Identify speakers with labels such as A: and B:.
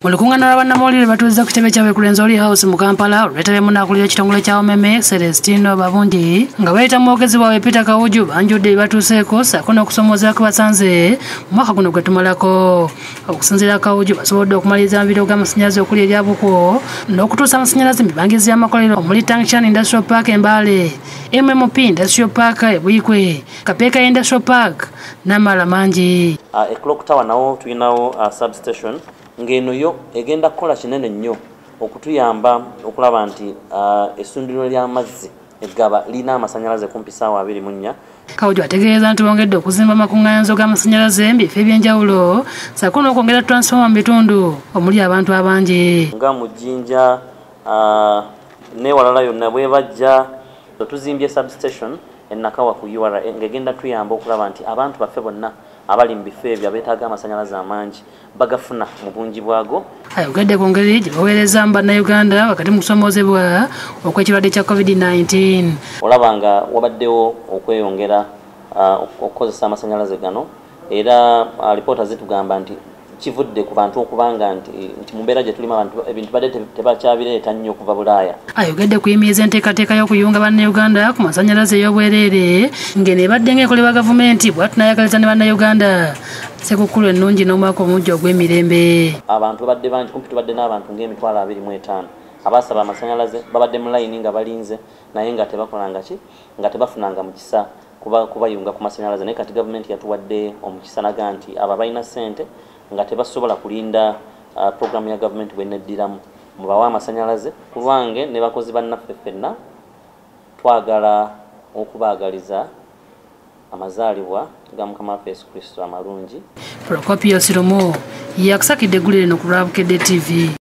A: Mulukungana lw'abannamawulire batuuza ku kitebe kyabwe ku Lenzoli House mu Kampala olw'etebe munaakulira ekitongole kya UMEME Celestino Babungi nga bayita mu mwogezi waabwe Peter Kawuju banjudde byebatuseeko ssaako n'okusomoozera ku basanze mu mwaka guno gwe tumalako. Okusinziira Kawuju basobodde okumaliriza amabiro g'amasannyalaze okuli erya Buko n'okutuusa amasannyalaze mu bibangizi by'amakolero omuli Ttuntu Industrial Park e Mbale, MMP Industrial Park e Bwikwe, Kapeeka Industrial Park n'amalala mangi.
B: Clock Tower nawo tulinawo substation ngeno yo egenda kukola kinene nnyo okutuyamba okulaba nti essundiro ly'amazzi eggaba lina amasannyalaze kumpi ssaawa 24.
A: Kawuju ategeeza nti bongedde okuzimba amakuŋŋaanyizo g'amasannyalaze mu bifo eby'enjawulo ssaako n'okwongera transformer mu bitundu omuli abantu abangi
B: nga mu Jjinja n'ewalala yonna bwe bajja tuzimbye substation ennakawa ku URA ng'egenda tuyamba okulaba nti abantu baffe bonna abali mu bifo ebyo abeetaaga amasannyalaze amangi bagafuna mu bungi bwago.
A: Ayogedde ku ngeri gye baweereza mu bannayuganda wakati mu kusomoozebwa okw'ekirwadde kya COVID-19.
B: Olaba nga wabaddewo okweyongera okukozesa amasannyalaze gano era alipoota zitugamba nti kivudde ku bantu okubanga nti mu mbeera gye tulimu abantu ebintu badde tebakyabireeta nnyo okuva Bulaaya.
A: Ayogedde kuyimiriza enteekateeka y'okuyunga bannayuganda ku masannyalaze ey'obwereere ng'eno ebadde ng'ekolebwa gavumenti bw'atu n'ayagaliza ne bannayuganda ssekukulu ennungi n'omwaka omujja ogw'emirembe.
B: Abantu babadde bangi kumpi tubadde n'abantu ng'emitwalo 25 abaasaba amasannyalaze babadde mu layini nga balinze naye nga tebakolanga ki nga tebafunanga mukisa kubayunga ku masannyalaze naye kati gavumenti yatuwadde omukisa naga nti abo balina ssente nga tebasobola kulinda programu ya gavumenti bweneddiramu mubawa amasannyalaze ku lwange ne bakozi bannaffe ffenna twagala okubaagaliza amazaalibwa ga Mukama waffe Yesu Kristo amalungi.
A: Procopio Siromo yakusakidde eggulu lino ku lwa Bukedde TV.